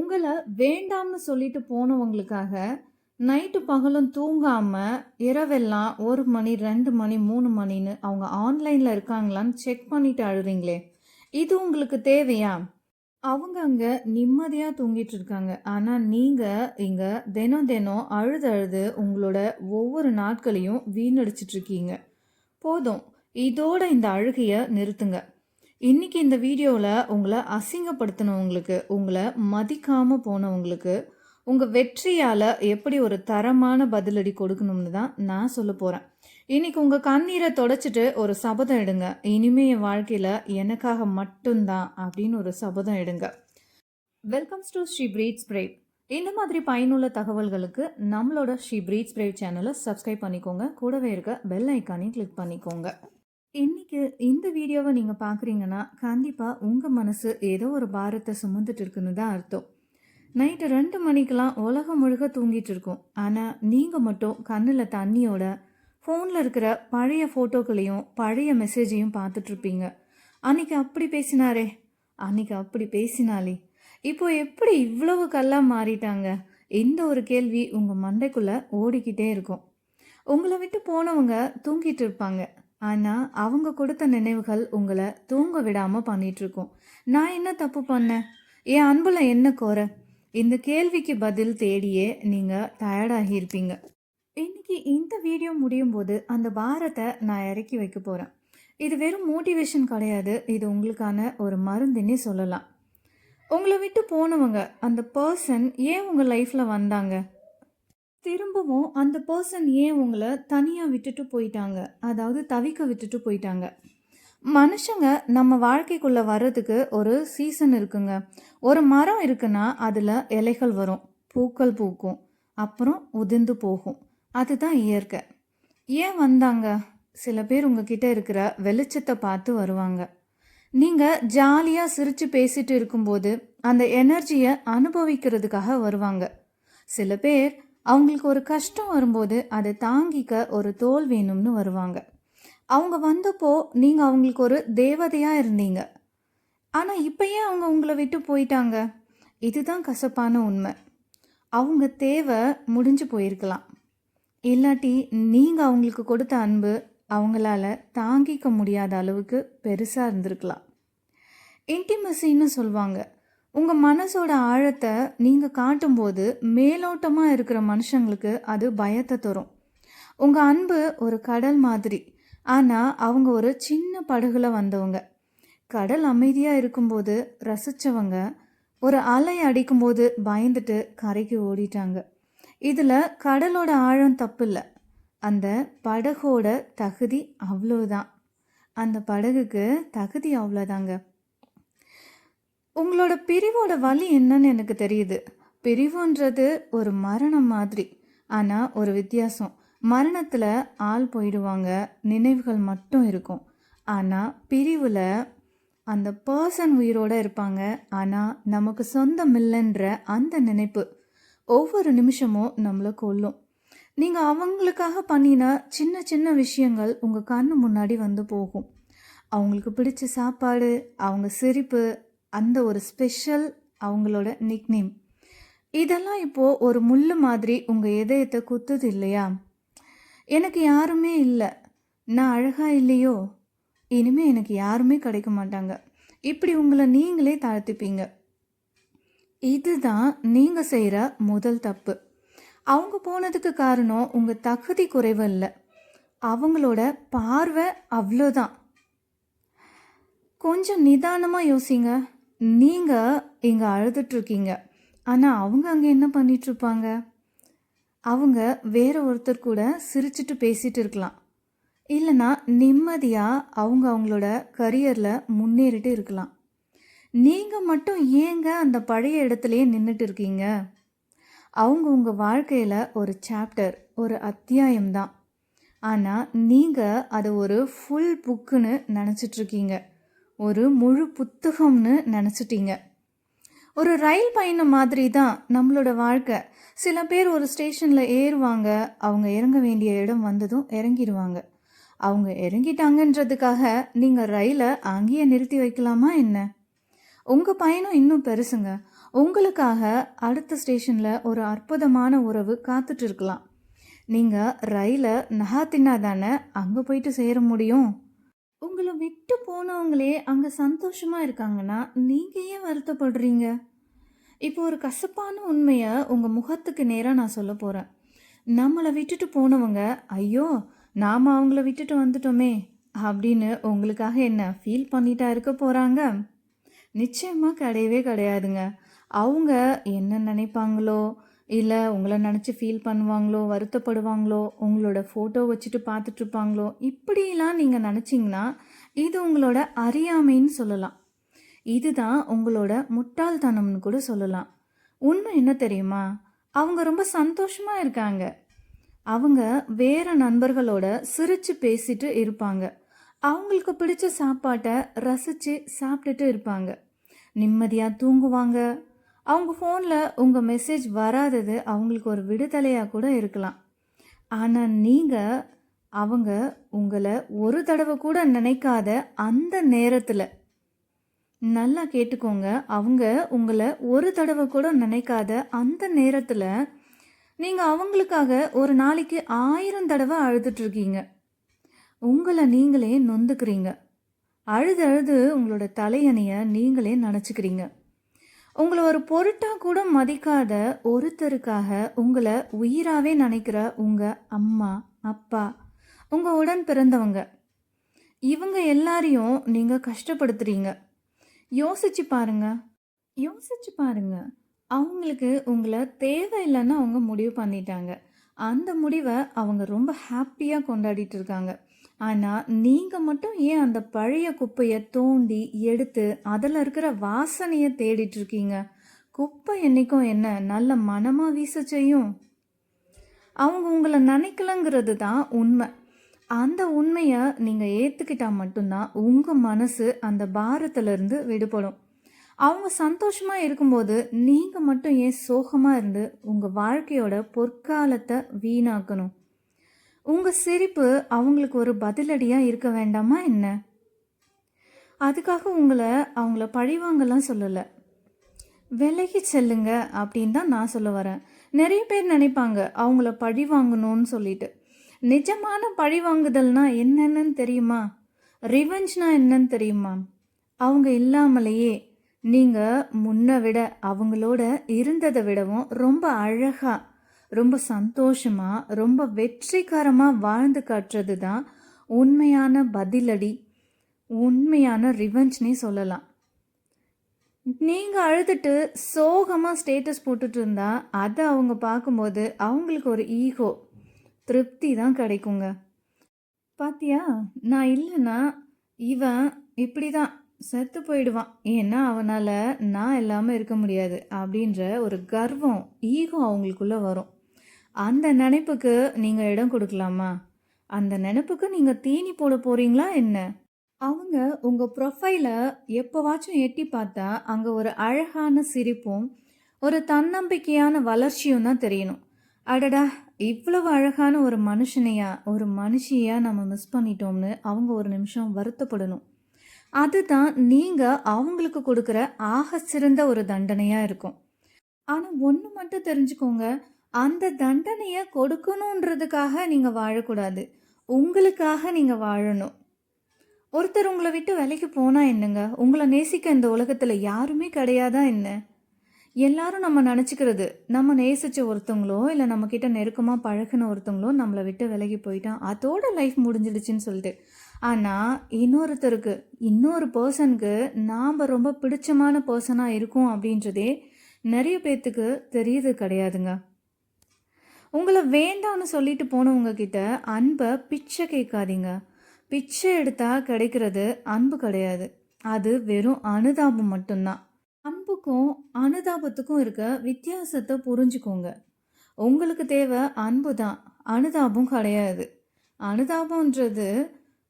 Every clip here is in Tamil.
உங்கள வேண்டாம்னு சொல்லிட்டு போனவங்களுக்காக, நைட்டு பகலும் தூங்காம, இரவெல்லாம் 1 மணி, 2 மணி, 3 மணின்னு அவங்க ஆன்லைன்ல இருக்காங்களான்னு செக் பண்ணிட்டு அழுறீங்களே! இது உங்களுக்கு தேவையா? அவங்க அங்க நிம்மதியா தூங்கிட்டு இருக்காங்க. ஆனா நீங்க இங்க தினம் தினம் அழுது அழுது உங்களோட ஒவ்வொரு நாட்களையும் வீணடிச்சிட்டு இருக்கீங்க. போதும். இதோட இந்த அழுகைய நிறுத்துங்க. இன்னைக்கு இந்த வீடியோல உங்கள அசிங்கப்படுத்தினவங்களுக்கு, உங்கள மதிக்காம போனவங்களுக்கு, உங்க வெற்றியால எப்படி ஒரு தரமான பதிலடி கொடுக்கணும்னு தான் நான் சொல்லப் போறேன். இன்னைக்கு உங்க கண்ணீர தொடச்சிட்டு ஒரு சபதம் எடுங்க. இனிமே என் வாழ்க்கையில எனக்காக மட்டும் தான் அப்படின்னு ஒரு சபதம் எடுங்க. Welcomes to Sri breeds brave. இந்த மாதிரி பயனுள்ள தகவல்களுக்கு நம்மளோட ஸ்ரீ பிரீட்ஸ் பிரேவ் சேனலை சப்ஸ்கிரைப் பண்ணிக்கோங்க. கூடவே இருக்க பெல் ஐக்கானையும் கிளிக் பண்ணிக்கோங்க. இன்னைக்கு இந்த வீடியோவை நீங்க பார்க்குறீங்கன்னா, கண்டிப்பா உங்க மனசு ஏதோ ஒரு பாரத்தை சுமந்துட்டு இருக்குன்னு தான் அர்த்தம். நைட்டு 2 மணிக்கெல்லாம் உலகம் முழுக்க தூங்கிட்டு இருக்கும். ஆனா நீங்க மட்டும் கண்ணுல தண்ணியோட ஃபோன்ல இருக்கிற பழைய ஃபோட்டோக்களையும் பழைய மெசேஜையும் பார்த்துட்டு இருப்பீங்க. அன்னைக்கு அப்படி பேசினாரே, அன்னைக்கு அப்படி பேசினாலே, இப்போ எப்படி இவ்வளவு கல்லா மாறிட்டாங்க? இந்த ஒரு கேள்வி உங்க மண்டைக்குள்ள ஓடிக்கிட்டே இருக்கும். உங்களை விட்டு போனவங்க தூங்கிட்டு இருப்பாங்க. ஆனா அவங்க கொடுத்த நினைவுகள் உங்களை தூங்க விடாம பண்ணிட்டு இருக்கும். நான் என்ன தப்பு பண்ணேன்? என் அன்புல என்ன குறை? இந்த கேள்விக்கு பதில் தேடியே நீங்க டயர்டாகி இருப்பீங்க. இன்னைக்கு இந்த வீடியோ முடியும் போது அந்த பாரத்தை நான் இறக்கி வைக்க போறேன். இது வெறும் மோட்டிவேஷன் கிடையாது. இது உங்களுக்கான ஒரு மருந்துன்னே சொல்லலாம். உங்களை விட்டு போனவங்க, அந்த பர்சன் ஏன் உங்க லைஃப்ல வந்தாங்க? திரும்பவும் அந்த பர்சன் ஏன் உங்களை தனியாக விட்டுட்டு போயிட்டாங்க, அதாவது தவிக்க விட்டுட்டு போயிட்டாங்க? மனுஷங்க நம்ம வாழ்க்கைக்குள்ளே வர்றதுக்கு ஒரு சீசன் இருக்குங்க. ஒரு மரம் இருக்குன்னா அதில் இலைகள் வரும், பூக்கள் பூக்கும், அப்புறம் உதிர்ந்து போகும். அதுதான் இயற்கை. ஏன் வந்தாங்க? சில பேர் உங்ககிட்ட இருக்கிற வெளிச்சத்தை பார்த்து வருவாங்க. நீங்கள் ஜாலியாக சிரித்து பேசிட்டு இருக்கும்போது அந்த எனர்ஜியை அனுபவிக்கிறதுக்காக வருவாங்க. சில பேர் அவங்களுக்கு ஒரு கஷ்டம் வரும்போது அதை தாங்கிக்க ஒரு தோல் வேணும்னு வருவாங்க. அவங்க வந்தப்போ நீங்கள் அவங்களுக்கு ஒரு தேவதையாக இருந்தீங்க. ஆனால் இப்போ ஏன் அவங்க உங்களை விட்டு போயிட்டாங்க? இதுதான் கசப்பான உண்மை. அவங்க தேவை முடிஞ்சு போயிருக்கலாம். இல்லாட்டி நீங்கள் அவங்களுக்கு கொடுத்த அன்பு அவங்களால தாங்கிக்க முடியாத அளவுக்கு பெருசாக இருந்திருக்கலாம். இன்டிமசின்னு சொல்லுவாங்க. உங்கள் மனசோட ஆழத்தை நீங்கள் காட்டும்போது மேலோட்டமாக இருக்கிற மனுஷங்களுக்கு அது பயத்தை தரும். உங்கள் அன்பு ஒரு கடல் மாதிரி. ஆனால் அவங்க ஒரு சின்ன படகுல வந்தவங்க. கடல் அமைதியாக இருக்கும்போது ரசித்தவங்க ஒரு அலை அடிக்கும்போது பயந்துட்டு கரைக்கு ஓடிட்டாங்க. இதில் கடலோட ஆழம் தப்பு இல்லை, அந்த படகோட தகுதி அவ்வளோதான். அந்த படகுக்கு தகுதி அவ்வளோதாங்க. உங்களோட பிரிவோட வலி என்னன்னு எனக்கு தெரியுது. பிரிவுன்றது ஒரு மரணம் மாதிரி. ஆனால் ஒரு வித்தியாசம், மரணத்தில் ஆள் போயிடுவாங்க, நினைவுகள் மட்டும் இருக்கும். ஆனால் பிரிவில் அந்த பர்சன் உயிரோடு இருப்பாங்க. ஆனால் நமக்கு சொந்தம் இல்லைன்ற அந்த நினைப்பு ஒவ்வொரு நிமிஷமும் நம்மளை கொல்லும். நீங்கள் அவங்களுக்காக பண்ணின சின்ன சின்ன விஷயங்கள் உங்கள் கண்ணு முன்னாடி வந்து போகும். அவங்களுக்கு பிடிச்ச சாப்பாடு, அவங்க சிரிப்பு, அந்த ஒரு ஸ்பெஷல் அவங்களோட நிக்நேம், இதெல்லாம் இப்போது ஒரு முள்ளு மாதிரி உங்கள் இதயத்தை குத்துது இல்லையா? எனக்கு யாருமே இல்லை, நான் அழகாக இல்லையோ, இனிமேல் எனக்கு யாருமே கிடைக்க மாட்டாங்க, இப்படி உங்களை நீங்களே தாழ்த்திப்பீங்க. இதுதான் நீங்கள் செய்கிற முதல் தப்பு. அவங்க போனதுக்கு காரணம் உங்கள் தகுதி குறைவு இல்லை, அவங்களோட பார்வை அவ்வளோதான். கொஞ்சம் நிதானமாக யோசிங்க. நீங்கள் இங்கே அழுதுட்ருக்கீங்க, ஆனால் அவங்க அங்கே என்ன பண்ணிகிட்ருப்பாங்க? அவங்க வேற ஒருத்தர் கூட சிரிச்சிட்டு பேசிகிட்டு இருக்கலாம். இல்லைனா நிம்மதியாக அவங்க அவங்களோட கரியரில் முன்னேறிட்டு இருக்கலாம். நீங்கள் மட்டும் ஏங்க அந்த பழைய இடத்துலையே நின்றுட்டு இருக்கீங்க? அவங்க உங்கள் வாழ்க்கையில் ஒரு சாப்டர், ஒரு அத்தியாயம்தான். ஆனால் நீங்கள் அதை ஒரு ஃபுல் புக்குன்னு நினச்சிட்ருக்கீங்க, ஒரு முழு புத்தகம்னு நினச்சிட்டீங்க. ஒரு ரயில் பயணம் மாதிரி தான் நம்மளோட வாழ்க்கை. சில பேர் ஒரு ஸ்டேஷனில் ஏறுவாங்க, அவங்க இறங்க வேண்டிய இடம் வந்ததும் இறங்கிடுவாங்க. அவங்க இறங்கிட்டாங்கன்றதுக்காக நீங்கள் ரயிலை அங்கேயே நிறுத்தி வைக்கலாமா என்ன? உங்கள் பயணம் இன்னும் பெருசுங்க. உங்களுக்காக அடுத்த ஸ்டேஷன்ல ஒரு அற்புதமான உறவு காத்துட்டு இருக்கலாம். நீங்க ரயில நகாத்தினா தானே அங்க போயிட்டு சேர முடியும். உங்கள விட்டு போனவங்களே அங்க சந்தோஷமா இருக்காங்கன்னா, நீங்க ஏன் வருத்தப்படுறீங்க? இப்போ ஒரு கசப்பான உண்மைய உங்க முகத்துக்கு நேரா நான் சொல்லப் போறேன். நம்மள விட்டுட்டு போனவங்க, ஐயோ! நாம அவங்கள விட்டுட்டு வந்துட்டோமே! அப்படின்னு உங்களுக்காக என்ன ஃபீல் பண்ணிட்டா இருக்க போறாங்க? நிச்சயமா கிடையவே கிடையாதுங்க. அவங்க என்ன நினைப்பாங்களோ, இல்ல உங்கள நினச்சு ஃபீல் பண்ணுவாங்களோ, வருத்தப்படுவாங்களோ, உங்களோட ஃபோட்டோ வச்சுட்டு பார்த்துட்ருப்பாங்களோ, இப்படிலாம் நீங்க நினச்சிங்கன்னா, இது உங்களோட அறியாமைன்னு சொல்லலாம். இதுதான் உங்களோட முட்டாள்தனம்னு கூட சொல்லலாம். உண்மை என்ன தெரியுமா? அவங்க ரொம்ப சந்தோஷமா இருக்காங்க. அவங்க வேற நண்பர்களோட சிரிச்சு பேசிட்டு இருப்பாங்க. அவங்களுக்கு பிடிச்ச சாப்பாட்ட ரசிச்சு சாப்பிட்டுட்டு இருப்பாங்க. நிம்மதியா தூங்குவாங்க. அவங்க ஃபோன்ல உங்க மெசேஜ் வராதது அவங்களுக்கு ஒரு விடுதலையா கூட இருக்கலாம். ஆனா நீங்க அவங்க உங்கள ஒரு தடவை கூட நினைக்காத அந்த நேரத்துல, நல்லா கேட்டுக்கோங்க. அவங்க உங்கள ஒரு தடவை கூட நினைக்காத அந்த நேரத்துல, நீங்க அவங்களுக்காக ஒரு நாளைக்கு 1000 தடவை அழுதுட்டு இருக்கீங்க. உங்கள நீங்களே நொந்துக்கிறீங்க. அழுது அழுது உங்களோட தலையணைய நீங்களே நனைச்சுக்கிறீங்க. உங்கள ஒரு பொருட்டா கூட மதிக்காத ஒருத்தருக்காக உங்கள உயிராவே நினைக்கிற உங்க அம்மா, அப்பா, உங்க உடன் பிறந்தவங்க, இவங்க எல்லாரையும் நீங்க கஷ்டப்படுத்துறீங்க. யோசிச்சு பாருங்க. யோசிச்சு பாருங்க. அவங்களுக்கு உங்கள தேவையில்லைன்னு அவங்க முடிவு பண்ணிட்டாங்க. அந்த முடிவை அவங்க ரொம்ப ஹாப்பியா கொண்டாடிட்டு இருக்காங்க. ஆனா நீங்க மட்டும் ஏன் அந்த பழைய குப்பைய தோண்டி எடுத்து அதுல இருக்கிற வாசனைய தேடிட்டு இருக்கீங்க? குப்பை என்னைக்கும் என்ன நல்ல மனமா வீச செய்யும்? அவங்க உங்களை நினைக்கலங்கிறது தான் உண்மை. அந்த உண்மைய நீங்க ஏத்துக்கிட்டா மட்டும்தான் உங்க மனசு அந்த பாரத்திலிருந்து விடுபடும். அவங்க சந்தோஷமா இருக்கும்போது நீங்க மட்டும் ஏன் சோகமா இருந்து உங்க வாழ்க்கையோட பொற்காலத்தை வீணாக்கணும்? உங்க சிரிப்பு அவங்களுக்கு ஒரு பதிலடியா இருக்க வேண்டாமா என்ன? அதுக்காக அவங்கள பழிவாங்கலாம் சொல்லல. விலகி செல்லுங்க அப்படின்னு தான் நான் சொல்ல வரேன். நிறைய பேர் நினைப்பாங்க அவங்கள பழி வாங்கணும்னு சொல்லிட்டு. நிஜமான பழி வாங்குதல்னா என்னன்னு தெரியுமா? ரிவெஞ்ச்னா என்னன்னு தெரியுமா? அவங்க இல்லாமலேயே நீங்க முன்ன விட அவங்களோட இருந்ததை விடவும் ரொம்ப அழகா, ரொம்ப சந்தோஷமா, ரொம்ப வெற்றிகரமா வாழ்ந்து காட்டுறது தான் உண்மையான பதிலடி, உண்மையான ரிவெஞ்ச்னே சொல்லலாம். நீங்க அழுதுட்டு சோகமா ஸ்டேட்டஸ் போட்டுட்டு இருந்தா அதை அவங்க பார்க்கும்போது அவங்களுக்கு ஒரு ஈகோ, திருப்தி தான் கிடைக்குங்க. பாத்தியா, நான் இல்லைன்னா இவன் இப்படி தான் செத்து போயிடுவான், ஏன்னா அவனால் நான் இல்லாமல் இருக்க முடியாது அப்படின்ற ஒரு கர்வம், ஈகோ அவங்களுக்குள்ள வரும். அந்த நினைப்புக்கு நீங்கள் இடம் கொடுக்கலாமா? அந்த நினைப்புக்கு நீங்கள் தீனி போட போறீங்களா என்ன? அவங்க உங்கள் ப்ரொஃபைலை எப்போவாச்சும் எட்டி பார்த்தா அங்கே ஒரு அழகான சிரிப்பும் ஒரு தன்னம்பிக்கையான வளர்ச்சியும் தான் தெரியணும். அடடா, இவ்வளவு அழகான ஒரு மனுஷனையா, ஒரு மனுஷியா நம்ம மிஸ் பண்ணிட்டோம்னு அவங்க ஒரு நிமிஷம் வருத்தப்படணும். அதுதான் நீங்கள் அவங்களுக்கு கொடுக்குற ஆக சிறந்த ஒரு தண்டனையாக இருக்கும். ஆனால் ஒன்று மட்டும் தெரிஞ்சுக்கோங்க, அந்த தண்டனையை கொடுக்கணுன்றதுக்காக நீங்கள் வாழக்கூடாது. உங்களுக்காக நீங்கள் வாழணும். ஒருத்தர் உங்களை விட்டு விலைக்கு போனால் என்னங்க? உங்களை நேசிக்க இந்த உலகத்தில் யாருமே கிடையாதா என்ன? எல்லாரும் நம்ம நினச்சிக்கிறது, நம்ம நேசித்த ஒருத்தவங்களோ இல்லை நம்மக்கிட்ட நெருக்கமாக பழகின ஒருத்தவங்களோ நம்மளை விட்டு விலகி போயிட்டான், அதோட லைஃப் முடிஞ்சிடுச்சுன்னு சொல்லிட்டு. ஆனால் இன்னொருத்தருக்கு, இன்னொரு பர்சனுக்கு நாம் ரொம்ப பிடிச்சமான பர்சனாக இருக்கும் அப்படின்றதே நிறைய பேர்த்துக்கு தெரியுது கிடையாதுங்க. உங்களை வேண்டாம்னு சொல்லிட்டு போனவங்க கிட்ட அன்பை பிச்சை கேட்காதீங்க. பிச்சை எடுத்தா கிடைக்கிறது அன்பு கிடையாது, அது வெறும் அனுதாபம் மட்டும்தான். அன்புக்கும் அனுதாபத்துக்கும் இருக்க வித்தியாசத்தை புரிஞ்சுக்கோங்க. உங்களுக்கு தேவை அன்பு தான், அனுதாபம் கிடையாது. அனுதாபம்ன்றது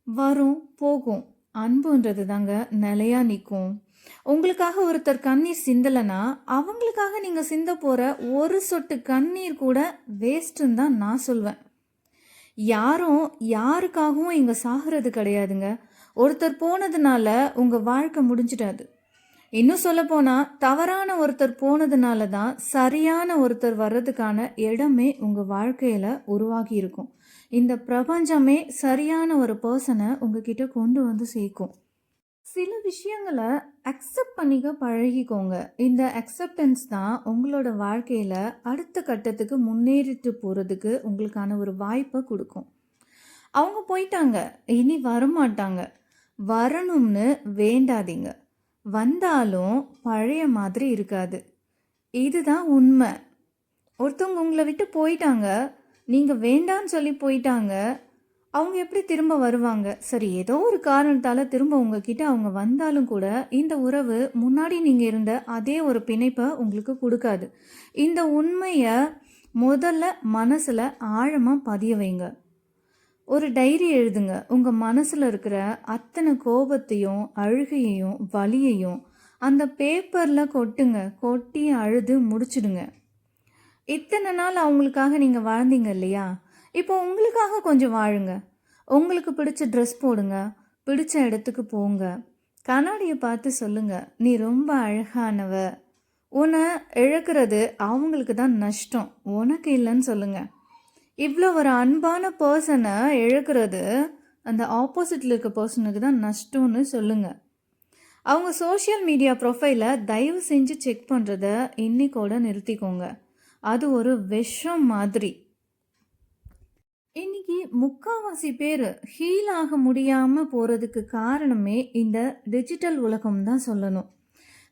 வரும் போகும், அன்புன்றது தாங்க நிலையா நிற்கும். உங்களுக்காக ஒருத்தர் கண்ணீர் சிந்தலைன்னா அவங்களுக்காக நீங்கள் சிந்த போகிற ஒரு சொட்டு கண்ணீர் கூட வேஸ்ட்டுன்னு தான் நான் சொல்வேன். யாரும் யாருக்காகவும் இங்கே சாகிறது கிடையாதுங்க. ஒருத்தர் போனதுனால உங்கள் வாழ்க்கை முடிஞ்சிடாது. இன்னும் சொல்லப்போனா தவறான ஒருத்தர் போனதுனால தான் சரியான ஒருத்தர் வர்றதுக்கான இடமே உங்க வாழ்க்கையில உருவாகி இருக்கும். இந்த பிரபஞ்சமே சரியான ஒரு பர்சனை உங்ககிட்ட கொண்டு வந்து சேர்க்கும். சில விஷயங்கள அக்செப்ட் பண்ணிக்க பழகிக்கோங்க. இந்த அக்செப்டன்ஸ் தான் உங்களோட வாழ்க்கையில அடுத்த கட்டத்துக்கு முன்னேறிட்டு போறதுக்கு உங்களுக்கான ஒரு வாய்ப்பை கொடுக்கும். அவங்க போயிட்டாங்க, இனி வரமாட்டாங்க. வரணும்னு வேண்டாதீங்க. வந்தாலும் பழைய மாதிரி இருக்காது. இதுதான் உண்மை. ஒருத்தவங்க உங்களை விட்டு போயிட்டாங்க, நீங்க வேண்டான்னு சொல்லி போயிட்டாங்க. அவங்க எப்படி திரும்ப வருவாங்க? சரி, ஏதோ ஒரு காரணத்தால திரும்ப உங்ககிட்ட அவங்க வந்தாலும் கூட இந்த உறவு முன்னாடி நீங்க இருந்த அதே ஒரு பிணைப்பை உங்களுக்கு கொடுக்காது. இந்த உண்மைய முதல்ல மனசுல ஆழமா பதிய வைங்க. ஒரு டைரி எழுதுங்க. உங்க மனசுல இருக்கிற அத்தனை கோபத்தையும் அழுகையையும் வலியையும் அந்த பேப்பர்ல கொட்டுங்க. கொட்டி அழுது முடிச்சிடுங்க. இத்தனை நாள் அவங்களுக்காக நீங்க வாழ்ந்தீங்க இல்லையா? இப்போ உங்களுக்காக கொஞ்சம் வாழுங்க. உங்களுக்கு பிடிச்ச ட்ரெஸ் போடுங்க. பிடிச்ச இடத்துக்கு போங்க. கண்ணாடியை பார்த்து சொல்லுங்க, நீ ரொம்ப அழகானவ. உன்னை இழக்கிறது அவங்களுக்கு தான் நஷ்டம், உனக்கு இல்லைன்னு சொல்லுங்க. இவ்வளோ ஒரு அன்பான பர்சனை இழக்கிறது அந்த ஆப்போசிட்டில் இருக்க பர்சனுக்கு தான் நஷ்டம்னு சொல்லுங்க. அவங்க சோஷியல் மீடியா ப்ரொஃபைலை தயவு செஞ்சு செக் பண்ணுறத இன்னைக்கோட நிறுத்திக்கோங்க. அது ஒரு விஷம் மாதிரி. இன்னைக்கு முக்காவாசி பேர் ஹீல் ஆக முடியாம போறதுக்கு காரணமே இந்த டிஜிட்டல் உலகம் தான் சொல்லணும்.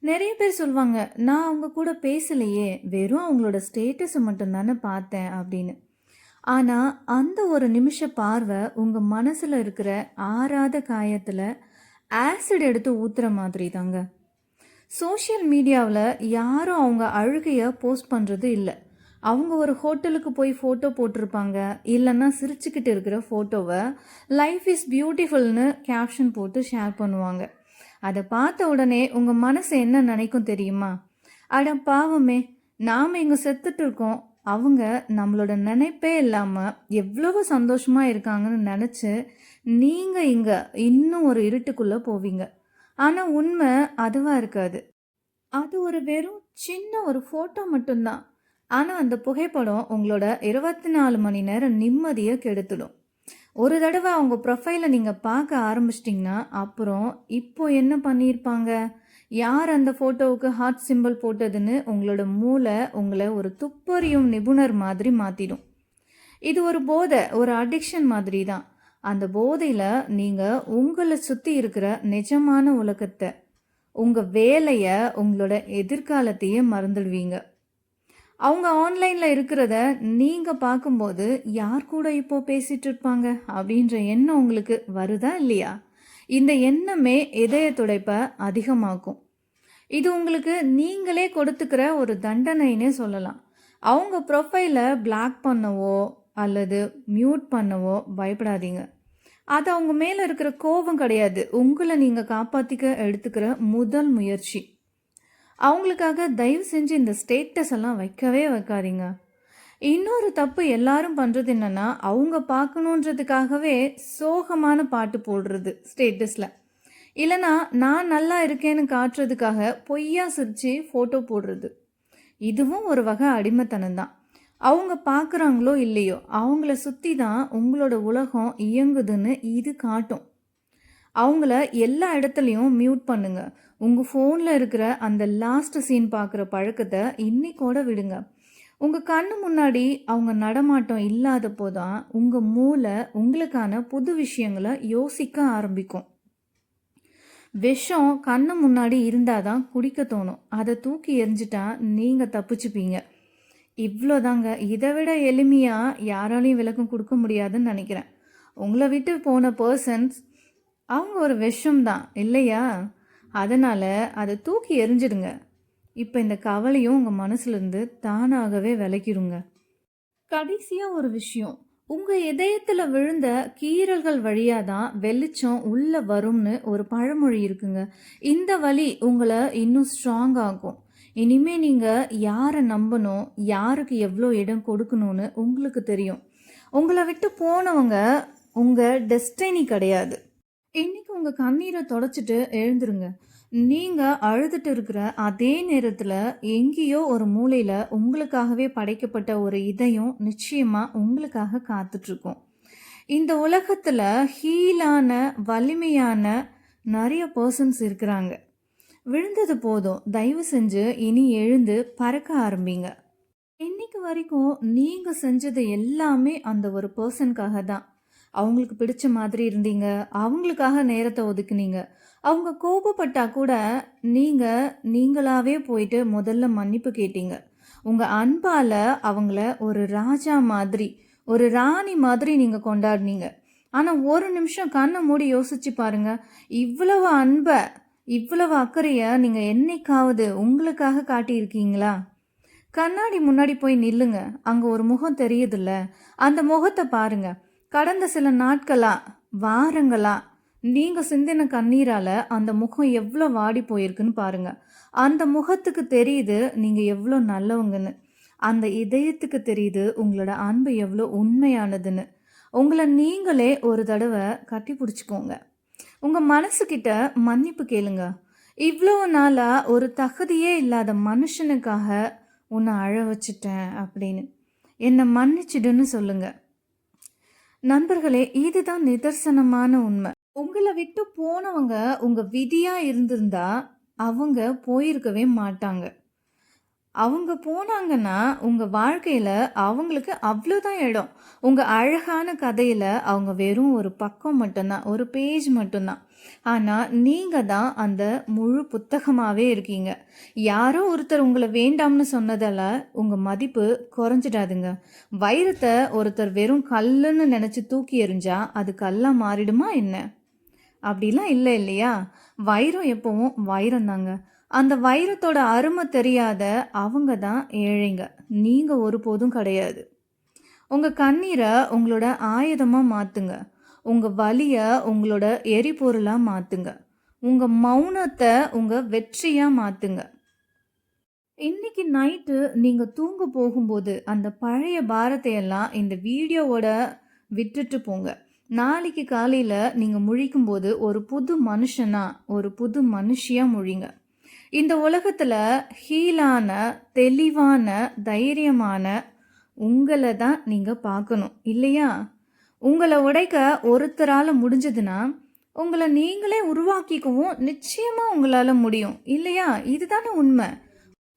நிறைய பேர் சொல்லுவாங்க, நான் அவங்க கூட பேசலையே, வெறும் அவங்களோட ஸ்டேட்டஸை மட்டும்தானே பார்த்தேன் அப்படின்னு. ஆனா அந்த ஒரு நிமிஷ பார்வை உங்க மனசுல இருக்கிற ஆறாத காயத்துல ஆசிட் எடுத்து ஊத்துற மாதிரி தாங்க. சோஷியல் மீடியாவில் யாரும் அவங்க அழுகையை போஸ்ட் பண்ணுறது இல்லை. அவங்க ஒரு ஹோட்டலுக்கு போய் ஃபோட்டோ போட்டிருப்பாங்க, இல்லைன்னா சிரிச்சுக்கிட்டு இருக்கிற ஃபோட்டோவை லைஃப் இஸ் பியூட்டிஃபுல்னு கேப்ஷன் போட்டு ஷேர் பண்ணுவாங்க. அதை பார்த்த உடனே உங்கள் மனசு என்ன நினைக்கும் தெரியுமா? அட பாவமே, நாம் இங்கே செத்துட்டு இருக்கோம், அவங்க நம்மளோட நினைப்பே இல்லாமல் எவ்வளவு சந்தோஷமாக இருக்காங்கன்னு நினச்சி நீங்கள் இங்கே இன்னும் ஒரு இருட்டுக்குள்ளே போவீங்க. ஆனால் உண்மை அதுவாக இருக்காது. அது ஒரு வெறும் சின்ன ஒரு ஃபோட்டோ மட்டும்தான். ஆனால் அந்த புகைப்படம் உங்களோட 24 மணி நேரம் நிம்மதியை கெடுத்துடும். ஒரு தடவை அவங்க ப்ரொஃபைலை நீங்கள் பார்க்க ஆரம்பிச்சிட்டிங்கன்னா அப்புறம் இப்போ என்ன பண்ணியிருப்பாங்க, யார் அந்த ஃபோட்டோவுக்கு ஹார்ட் சிம்பிள் போட்டதுன்னு உங்களோட மூளை உங்களை ஒரு துப்பறியும் நிபுணர் மாதிரி மாற்றிடும். இது ஒரு போதை, ஒரு அடிக்ஷன் மாதிரி தான். அந்த போதையில் நீங்கள் உங்களை சுற்றி இருக்கிற நிஜமான உலகத்தை, உங்கள் வேலையை, உங்களோட எதிர்காலத்தையே மறந்துடுவீங்க. அவங்க ஆன்லைனில் இருக்கிறத நீங்கள் பார்க்கும்போது யார் கூட இப்போ பேசிகிட்டு இருப்பாங்க அப்படின்ற எண்ணம் உங்களுக்கு வருதா இல்லையா? இந்த எண்ணமே இதய துடைப்பை அதிகமாக்கும். இது உங்களுக்கு நீங்களே கொடுத்துக்கிற ஒரு தண்டனைன்னே சொல்லலாம். அவங்க ப்ரொஃபைலை பிளாக் பண்ணவோ அல்லது மியூட் பண்ணவோ பயப்படாதீங்க. அது அவங்க மேலே இருக்கிற கோபம் கிடையாது, உங்களை நீங்கள் காப்பாற்றிக்க எடுத்துக்கிற முதல் முயற்சி. அவங்களுக்காக தயவு செஞ்சு இந்த ஸ்டேட்டஸ் எல்லாம் வைக்கவே வைக்காதீங்க. இன்னொரு தப்பு எல்லாரும் பண்ணுறது என்னென்னா, அவங்க பார்க்கணுன்றதுக்காகவே சோகமான பாட்டு போடுறது ஸ்டேட்டஸில், இல்லைனா நான் நல்லா இருக்கேன்னு காட்டுறதுக்காக பொய்யா சிரித்து ஃபோட்டோ போடுறது. இதுவும் ஒரு வகை அடிமைத்தனம் தான். அவங்க பார்க்குறாங்களோ இல்லையோ, அவங்கள சுற்றி தான் உங்களோட உலகம் இயங்குதுன்னு இது காட்டும். அவங்கள எல்லா இடத்துலையும் மியூட் பண்ணுங்க. உங்கள் ஃபோனில் இருக்கிற அந்த லாஸ்ட் சீன் பார்க்குற பழக்கத்தை இன்னைக்கோட விடுங்க. உங்கள் கண்ணு முன்னாடி அவங்க நடமாட்டம் இல்லாதப்போ தான் உங்கள் மூளை உங்களுக்கான புது விஷயங்களை யோசிக்க ஆரம்பிக்கும். விஷம் கண்ணு முன்னாடி இருந்தால் தான் குடிக்க தோணும். அதை தூக்கி எறிஞ்சிட்டா நீங்கள் தப்பிச்சுப்பீங்க. இவ்வளோதாங்க. இதை விட எளிமையாக யாராலையும் விளக்கம் கொடுக்க முடியாதுன்னு நினைக்கிறேன். உங்களை விட்டு போன பர்சன்ஸ் அவங்க ஒரு விஷம்தான் இல்லையா? அதனால் அதை தூக்கி எறிஞ்சிடுங்க. இப்போ இந்த கவலையும் உங்கள் மனசுலேருந்து தானாகவே விலகிடுங்க. கடைசியாக ஒரு விஷயம், உங்கள் இதயத்தில் விழுந்த கீறல்கள் வழியாக தான் வெளிச்சம் உள்ளே வரும்னு ஒரு பழமொழி இருக்குங்க. இந்த வழி உங்களை இன்னும் ஸ்ட்ராங் ஆகும். இனிமே நீங்கள் யாரை நம்பணும், யாருக்கு எவ்வளோ இடம் கொடுக்கணும்னு உங்களுக்கு தெரியும். உங்களை விட்டு போனவங்க உங்கள் டெஸ்டினி கிடையாது. இன்னைக்கு உங்கள் கண்ணீரை தொடச்சிட்டு எழுந்துருங்க. நீங்க அழுதுட்டு இருக்கிற அதே நேரத்துல, எங்கேயோ ஒரு மூலையில உங்களுக்காகவே படைக்கப்பட்ட ஒரு இதயம் நிச்சயமா உங்களுக்காக காத்துட்ருக்கும். இந்த உலகத்துல ஹீலான, வலிமையான நெறைய பெர்சன்ஸ் இருக்கிறாங்க. விழுந்தது போதும். தயவு செஞ்சு இனி எழுந்து பறக்க ஆரம்பிங்க. இன்னைக்கு வரைக்கும் நீங்க செஞ்சது எல்லாமே அந்த ஒரு பெர்சனுக்காக தான். அவங்களுக்கு பிடிச்ச மாதிரி இருந்தீங்க. அவங்களுக்காக நேரத்த ஒதுக்குனீங்க. அவங்க கோபப்பட்டா கூட நீங்க நீங்களாவே போயிட்டு முதல்ல மன்னிப்பு கேட்டீங்க. உங்க அன்பால அவங்கள ஒரு ராஜா மாதிரி, ஒரு ராணி மாதிரி நீங்க கொண்டாடுனீங்க. ஆனா ஒரு நிமிஷம் கண்ண மூடி யோசிச்சு பாருங்க. இவ்வளவு அன்ப, இவ்வளவு அக்கறைய நீங்க என்னைக்காவது உங்களுக்காக காட்டியிருக்கீங்களா? கண்ணாடி முன்னாடி போய் நில்லுங்க. அங்க ஒரு முகம் தெரியுதுல்ல? அந்த முகத்த பாருங்க. கடந்த சில நாட்களா, வாரங்களா நீங்க சிந்தின கண்ணீரால அந்த முகம் எவ்ளோ வாடி போயிருக்குன்னு பாருங்க. அந்த முகத்துக்கு தெரியுது நீங்க எவ்ளோ நல்லவங்கன்னு. அந்த இதயத்துக்கு தெரியுது உங்களோட அன்பு எவ்ளோ உண்மையானதுன்னு. உங்கள நீங்களே ஒரு தடவ கட்டி புடிச்சுக்கோங்க. உங்க மனசுகிட்ட மன்னிப்பு கேளுங்க. இவ்ளோ நாளா ஒரு தகுதியே இல்லாத மனுஷனுக்காக உன்னை அழ வச்சுட்டேன் அப்படின்னு. என்னை மன்னிச்சிடுன்னு சொல்லுங்க. நண்பர்களே, இதுதான் நிதர்சனமான உண்மை. உங்களை விட்டு போனவங்க உங்க விதியா இருந்திருந்தா அவங்க போயிருக்கவே மாட்டாங்க. அவங்க போனாங்கன்னா உங்க வாழ்க்கையில அவங்களுக்கு அவ்வளோதான் இடம். உங்க அழகான கதையில அவங்க வெறும் ஒரு பக்கம் மட்டும்தான், ஒரு பேஜ் மட்டும்தான். ஆனா நீங்க தான் அந்த முழு புத்தகமாவே இருக்கீங்க. யாரோ ஒருத்தர் உங்களை வேண்டாம்னு சொன்னதால உங்க மதிப்பு குறைஞ்சிடாதுங்க. வைரத்தை ஒருத்தர் வெறும் கல்லுன்னு நினைச்சு தூக்கி எறிஞ்சா அது கல்லா மாறிடுமா என்ன? அப்படிலாம் இல்லை இல்லையா? வைரம் எப்பவும் வைரம் தாங்க. அந்த வைரத்தோட அருமை தெரியாத அவங்க தான் ஏழைங்க. நீங்க ஒருபோதும் கிடையாது. உங்க கண்ணீரை உங்களோட ஆயுதமா மாத்துங்க. உங்க வலிய உங்களோட எரிபொருளா மாத்துங்க. உங்க மௌனத்தை உங்க வெற்றியா மாத்துங்க. இன்னைக்கு நைட்டு நீங்க தூங்க போகும்போது அந்த பழைய பாரத்தை எல்லாம் இந்த வீடியோவோட விட்டுட்டு போங்க. நாளைக்கு காலையில நீங்க முழிக்கும்போது ஒரு புது மனுஷனா, ஒரு புது மனுஷியா முழிங்க. இந்த உலகத்துல ஹீலான, தெளிவான, தைரியமான உங்களை தான் நீங்க பார்க்கணும் இல்லையா? உங்களை உடைக்க ஒருத்தரால முடிஞ்சதுன்னா உங்களை நீங்களே உருவாக்கிக்கவும் நிச்சயமா உங்களால முடியும் இல்லையா? இதுதானே உண்மை.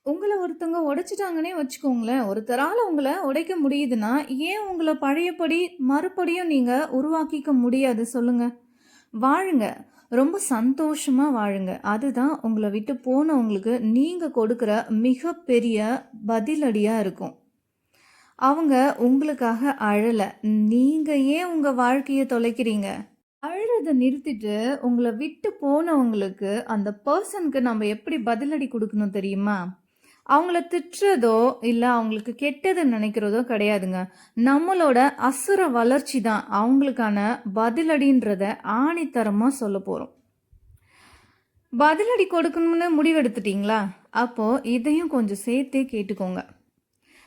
உங்கள ஒருத்தவங்க உடைச்சிட்டாங்கன்னே வச்சுக்கோங்களேன். ஒருத்தரால உங்கள உடைக்க முடியுதுன்னா, ஏன் உங்கள பழையபடி மறுபடியும் நீங்க உருவாக்கிக்க முடியாது சொல்லுங்க? வாழுங்க. ரொம்ப சந்தோஷமா வாழுங்க. அதுதான் உங்கள விட்டு போனவங்களுக்கு நீங்க கொடுக்குற மிகப்பெரிய பதிலடியா இருக்கும். அவங்க உங்களுக்காக அழல. நீங்க ஏன் உங்க வாழ்க்கைய தொலைக்கிறீங்க? அழுறத நிறுத்திட்டு, உங்கள விட்டு போனவங்களுக்கு, அந்த பெர்சனுக்கு நம்ம எப்படி பதிலடி குடுக்கணும் தெரியுமா? அவங்கள திட்டுறதோ, இல்ல அவங்களுக்கு கெட்டது நினைக்கிறதோ கிடையாதுங்க. நம்மளோட அசுர வளர்ச்சி தான் அவங்களுக்கான பதிலடின்றத ஆணித்தரமா சொல்லப் போறோம். பதிலடி கொடுக்கணும்னு முடிவெடுத்துட்டீங்களா? அப்போ இதையும் கொஞ்சம் சேர்த்தே கேட்டுக்கோங்க.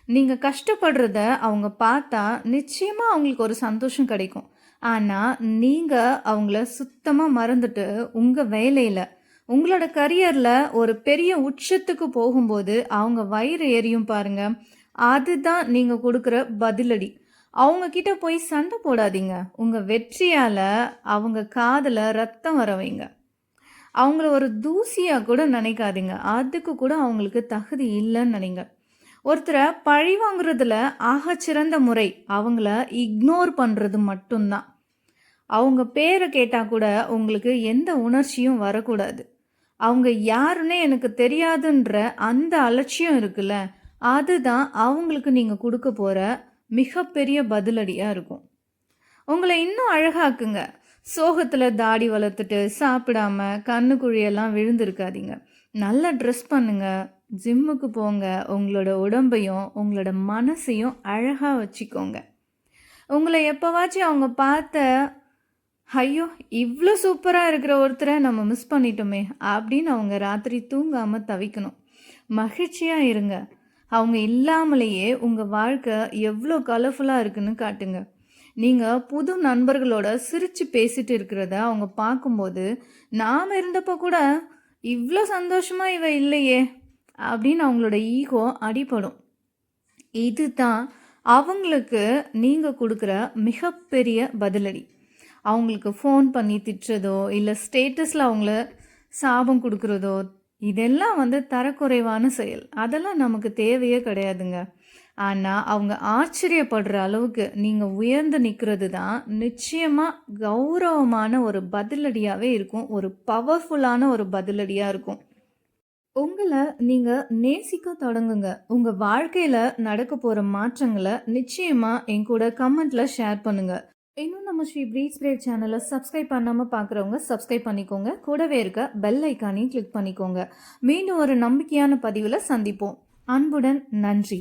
நீங்க கஷ்டப்படுறத அவங்க பார்த்தா நிச்சயமா அவங்களுக்கு ஒரு சந்தோஷம் கிடைக்கும். ஆனா நீங்க அவங்கள சுத்தமா மறந்துட்டு உங்க வேலையில, உங்களோட கரியர்ல ஒரு பெரிய உச்சத்துக்கு போகும்போது அவங்க வயிறு எரியும் பாருங்க. அதுதான் நீங்க கொடுக்குற பதிலடி. அவங்க கிட்ட போய் சண்டை போடாதீங்க. உங்க வெற்றியால அவங்க காதுல ரத்தம் வர வைங்க. அவங்கள ஒரு தூசியா கூட நினைக்காதீங்க. அதுக்கு கூட அவங்களுக்கு தகுதி இல்லைன்னு நினைங்க. ஒருத்தரை பழி வாங்குறதுல ஆகச்சிறந்த முறை அவங்கள இக்னோர் பண்ணுறது மட்டும்தான். அவங்க பேரை கேட்டால் கூட உங்களுக்கு எந்த உணர்ச்சியும் வரக்கூடாது. அவங்க யாருன்னே எனக்கு தெரியாதுன்ற அந்த அலட்சியம் இருக்குல்ல, அதுதான் அவங்களுக்கு நீங்கள் கொடுக்க போகிற மிகப்பெரிய பதிலடியாக இருக்கும். உங்களை இன்னும் அழகாக்குங்க. சோகத்தில் தாடி வளர்த்துட்டு சாப்பிடாம கண்ணுக்குழியெல்லாம் விழுந்திருக்காதீங்க. நல்லா ட்ரெஸ் பண்ணுங்க, ஜிம்முக்கு போங்க. உங்களோட உடம்பையும் உங்களோட மனசையும் அழகாக வச்சுக்கோங்க. உங்களை எப்போவாச்சும் அவங்க பார்த்த ஐயோ இவ்வளோ சூப்பராக இருக்கிற ஒருத்தரை நம்ம மிஸ் பண்ணிட்டோமே அப்படின்னு அவங்க ராத்திரி தூங்காமல் தவிக்கணும். மகிழ்ச்சியாக இருங்க. அவங்க இல்லாமலேயே உங்கள் வாழ்க்கை எவ்வளோ கலர்ஃபுல்லாக இருக்குன்னு காட்டுங்க. நீங்கள் புது நண்பர்களோட சிரித்து பேசிட்டு இருக்கிறத அவங்க பார்க்கும்போது நாம் இருந்தப்போ கூட இவ்வளோ சந்தோஷமா இவ இல்லையே அப்படின்னு அவங்களோட ஈகோ அடிபடும். இதுதான் அவங்களுக்கு நீங்கள் கொடுக்குற மிகப்பெரிய பதிலடி. அவங்களுக்கு ஃபோன் பண்ணி திட்டுறதோ இல்லை ஸ்டேட்டஸில் அவங்கள சாபம் கொடுக்குறதோ இதெல்லாம் தரக்குறைவான செயல். அதெல்லாம் நமக்கு தேவையே கிடையாதுங்க. ஆனால் அவங்க ஆச்சரியப்படுற அளவுக்கு நீங்கள் உயர்ந்து நிற்கிறது தான் நிச்சயமாக கௌரவமான ஒரு பதிலடியாகவே இருக்கும். ஒரு பவர்ஃபுல்லான ஒரு பதிலடியாக இருக்கும். உங்களை நீங்கள் நேசிக்க தொடங்குங்க. உங்கள் வாழ்க்கையில் நடக்க போகிற மாற்றங்களை நிச்சயமாக என் கூட கமெண்ட்டில் ஷேர் பண்ணுங்கள். இன்னும் நம்ம ஸ்ரீ பிரீத் ஸ்ப்ரேட் சேனலை சப்ஸ்கிரைப் பண்ணாமல் பார்க்குறவங்க சப்ஸ்கிரைப் பண்ணிக்கோங்க. கூடவே இருக்க பெல் ஐக்கானையும் கிளிக் பண்ணிக்கோங்க. மீண்டும் ஒரு நம்பிக்கையான பதிவில் சந்திப்போம். அன்புடன் நன்றி.